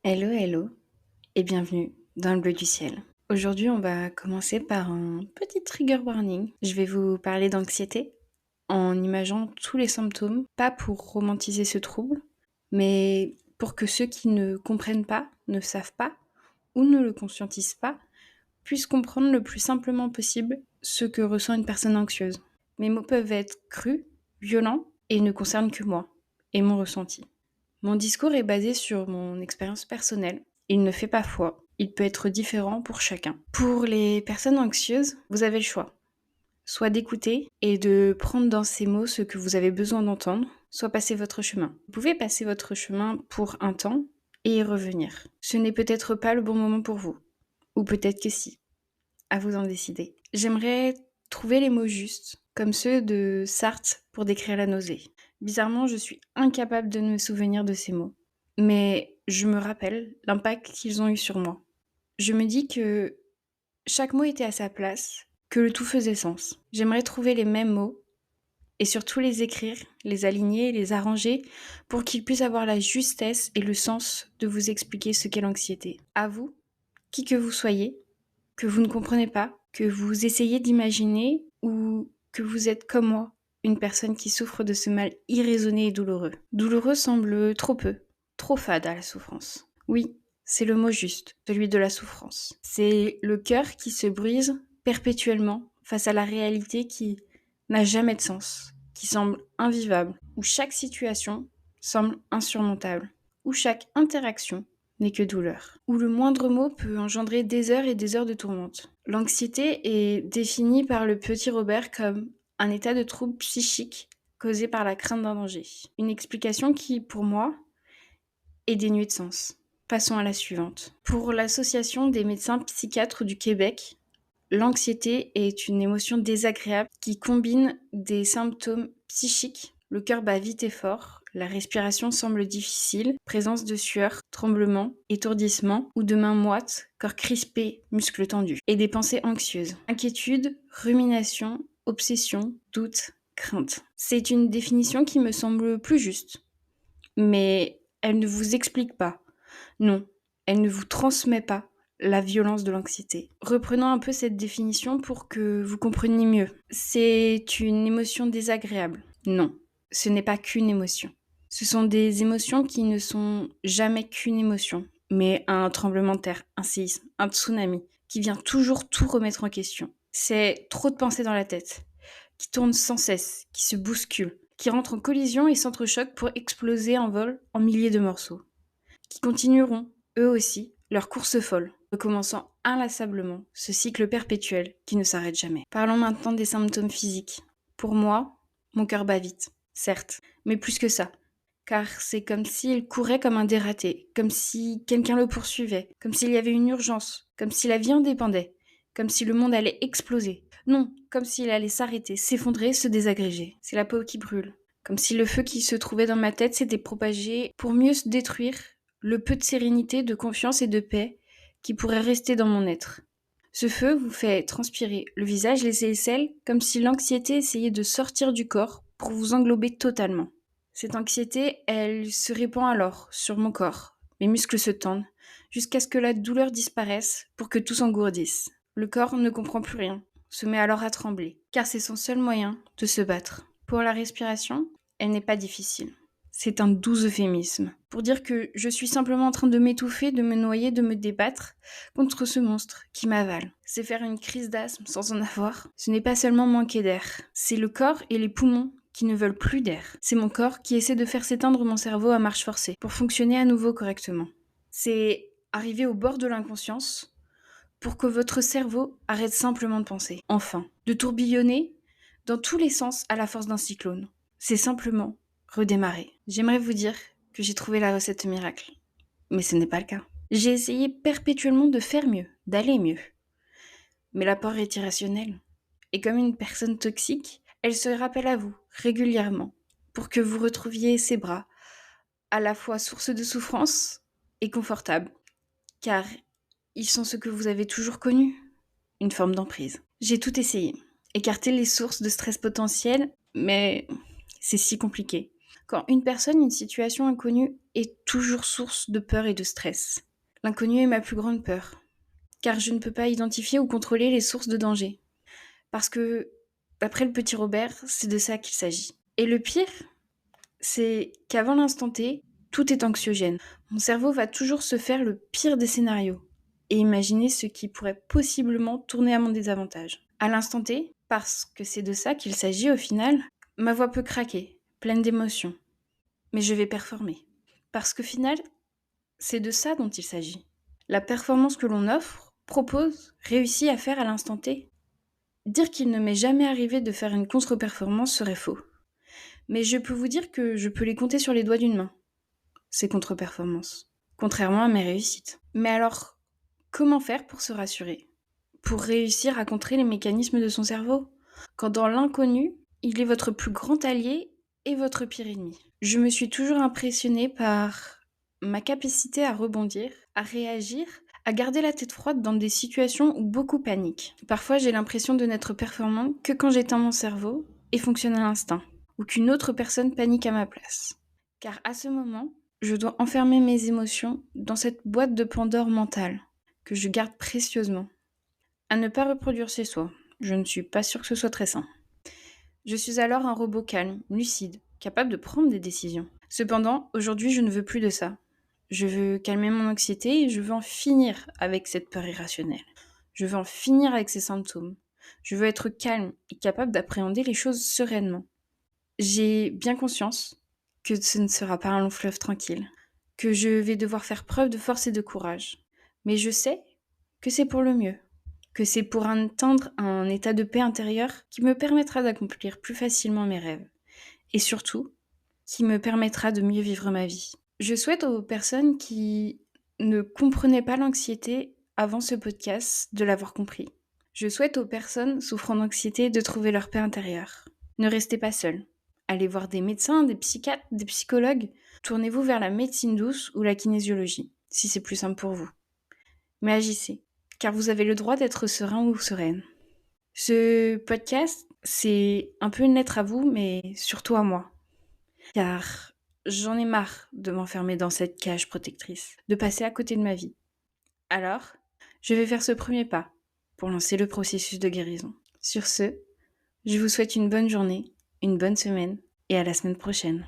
Hello, hello et bienvenue dans le bleu du ciel. Aujourd'hui, on va commencer par un petit trigger warning. Je vais vous parler d'anxiété en imaginant tous les symptômes, pas pour romantiser ce trouble, mais pour que ceux qui ne comprennent pas, ne savent pas ou ne le conscientisent pas puissent comprendre le plus simplement possible ce que ressent une personne anxieuse. Mes mots peuvent être crus, violents et ne concernent que moi et mon ressenti. Mon discours est basé sur mon expérience personnelle. Il ne fait pas foi. Il peut être différent pour chacun. Pour les personnes anxieuses, vous avez le choix. Soit d'écouter et de prendre dans ces mots ce que vous avez besoin d'entendre, soit passer votre chemin. Vous pouvez passer votre chemin pour un temps et y revenir. Ce n'est peut-être pas le bon moment pour vous. Ou peut-être que si. À vous d'en décider. J'aimerais trouver les mots justes, comme ceux de Sartre pour décrire la nausée. Bizarrement, je suis incapable de me souvenir de ces mots. Mais je me rappelle l'impact qu'ils ont eu sur moi. Je me dis que chaque mot était à sa place, que le tout faisait sens. J'aimerais trouver les mêmes mots et surtout les écrire, les aligner, les arranger pour qu'ils puissent avoir la justesse et le sens de vous expliquer ce qu'est l'anxiété. À vous, qui que vous soyez, que vous ne comprenez pas, que vous essayez d'imaginer ou que vous êtes comme moi, une personne qui souffre de ce mal irraisonné et douloureux. Douloureux semble trop peu, trop fade à la souffrance. Oui, c'est le mot juste, celui de la souffrance. C'est le cœur qui se brise perpétuellement face à la réalité qui n'a jamais de sens, qui semble invivable, où chaque situation semble insurmontable, où chaque interaction n'est que douleur, où le moindre mot peut engendrer des heures et des heures de tourmente. L'anxiété est définie par le petit Robert comme un état de trouble psychique causé par la crainte d'un danger. Une explication qui, pour moi, est dénuée de sens. Passons à la suivante. Pour l'Association des médecins psychiatres du Québec, l'anxiété est une émotion désagréable qui combine des symptômes psychiques. Le cœur bat vite et fort, la respiration semble difficile, présence de sueur, tremblements, étourdissements ou de mains moites, corps crispé, muscles tendus, et des pensées anxieuses. Inquiétude, rumination, obsession, doute, crainte. C'est une définition qui me semble plus juste, mais elle ne vous explique pas. Non, elle ne vous transmet pas la violence de l'anxiété. Reprenons un peu cette définition pour que vous compreniez mieux. C'est une émotion désagréable. Non, ce n'est pas qu'une émotion. Ce sont des émotions qui ne sont jamais qu'une émotion, mais un tremblement de terre, un séisme, un tsunami, qui vient toujours tout remettre en question. C'est trop de pensées dans la tête, qui tournent sans cesse, qui se bousculent, qui rentrent en collision et s'entrechoquent pour exploser en vol en milliers de morceaux, qui continueront, eux aussi, leur course folle, recommençant inlassablement ce cycle perpétuel qui ne s'arrête jamais. Parlons maintenant des symptômes physiques. Pour moi, mon cœur bat vite, certes, mais plus que ça. Car c'est comme s'il courait comme un dératé, comme si quelqu'un le poursuivait, comme s'il y avait une urgence, comme si la vie en dépendait, comme si le monde allait exploser. Non, comme s'il allait s'arrêter, s'effondrer, se désagréger. C'est la peau qui brûle. Comme si le feu qui se trouvait dans ma tête s'était propagé pour mieux se détruire le peu de sérénité, de confiance et de paix qui pourrait rester dans mon être. Ce feu vous fait transpirer le visage, les aisselles, comme si l'anxiété essayait de sortir du corps pour vous englober totalement. Cette anxiété, elle se répand alors sur mon corps. Mes muscles se tendent, jusqu'à ce que la douleur disparaisse pour que tout s'engourdisse. Le corps ne comprend plus rien, se met alors à trembler, car c'est son seul moyen de se battre. Pour la respiration, elle n'est pas difficile. C'est un doux euphémisme pour dire que je suis simplement en train de m'étouffer, de me noyer, de me débattre contre ce monstre qui m'avale. C'est faire une crise d'asthme sans en avoir. Ce n'est pas seulement manquer d'air, c'est le corps et les poumons qui ne veulent plus d'air. C'est mon corps qui essaie de faire s'éteindre mon cerveau à marche forcée pour fonctionner à nouveau correctement. C'est arriver au bord de l'inconscience pour que votre cerveau arrête simplement de penser. Enfin, de tourbillonner dans tous les sens à la force d'un cyclone. C'est simplement redémarrer. J'aimerais vous dire que j'ai trouvé la recette miracle, mais ce n'est pas le cas. J'ai essayé perpétuellement de faire mieux, d'aller mieux. Mais la peur est irrationnelle. Et comme une personne toxique, elle se rappelle à vous régulièrement pour que vous retrouviez ses bras, à la fois source de souffrance et confortable, car ils sont ce que vous avez toujours connu, une forme d'emprise. J'ai tout essayé, écarter les sources de stress potentiel, mais c'est si compliqué. Quand une situation inconnue est toujours source de peur et de stress. L'inconnu est ma plus grande peur, car je ne peux pas identifier ou contrôler les sources de danger. Parce que, d'après le petit Robert, c'est de ça qu'il s'agit. Et le pire, c'est qu'avant l'instant T, tout est anxiogène. Mon cerveau va toujours se faire le pire des scénarios et imaginer ce qui pourrait possiblement tourner à mon désavantage. À l'instant T, parce que c'est de ça qu'il s'agit au final, ma voix peut craquer, pleine d'émotions. Mais je vais performer. Parce qu'au final, c'est de ça dont il s'agit. La performance que l'on offre, propose, réussit à faire à l'instant T. Dire qu'il ne m'est jamais arrivé de faire une contre-performance serait faux. Mais je peux vous dire que je peux les compter sur les doigts d'une main, ces contre-performances, contrairement à mes réussites. Mais alors, comment faire pour se rassurer? Pour réussir à contrer les mécanismes de son cerveau? Quand dans l'inconnu, il est votre plus grand allié et votre pire ennemi. Je me suis toujours impressionnée par ma capacité à rebondir, à réagir, à garder la tête froide dans des situations où beaucoup paniquent. Parfois, j'ai l'impression de n'être performante que quand j'éteins mon cerveau et fonctionne à l'instinct, ou qu'une autre personne panique à ma place. Car à ce moment, je dois enfermer mes émotions dans cette boîte de Pandore mentale que je garde précieusement. À ne pas reproduire chez soi. Je ne suis pas sûre que ce soit très sain. Je suis alors un robot calme, lucide, capable de prendre des décisions. Cependant, aujourd'hui, je ne veux plus de ça. Je veux calmer mon anxiété et je veux en finir avec cette peur irrationnelle. Je veux en finir avec ces symptômes. Je veux être calme et capable d'appréhender les choses sereinement. J'ai bien conscience que ce ne sera pas un long fleuve tranquille, que je vais devoir faire preuve de force et de courage. Mais je sais que c'est pour le mieux, que c'est pour atteindre un état de paix intérieure qui me permettra d'accomplir plus facilement mes rêves. Et surtout, qui me permettra de mieux vivre ma vie. Je souhaite aux personnes qui ne comprenaient pas l'anxiété avant ce podcast de l'avoir compris. Je souhaite aux personnes souffrant d'anxiété de trouver leur paix intérieure. Ne restez pas seuls. Allez voir des médecins, des psychiatres, des psychologues. Tournez-vous vers la médecine douce ou la kinésiologie, si c'est plus simple pour vous. Mais agissez, car vous avez le droit d'être serein ou sereine. Ce podcast, c'est un peu une lettre à vous, mais surtout à moi. Car j'en ai marre de m'enfermer dans cette cage protectrice, de passer à côté de ma vie. Alors, je vais faire ce premier pas pour lancer le processus de guérison. Sur ce, je vous souhaite une bonne journée, une bonne semaine et à la semaine prochaine.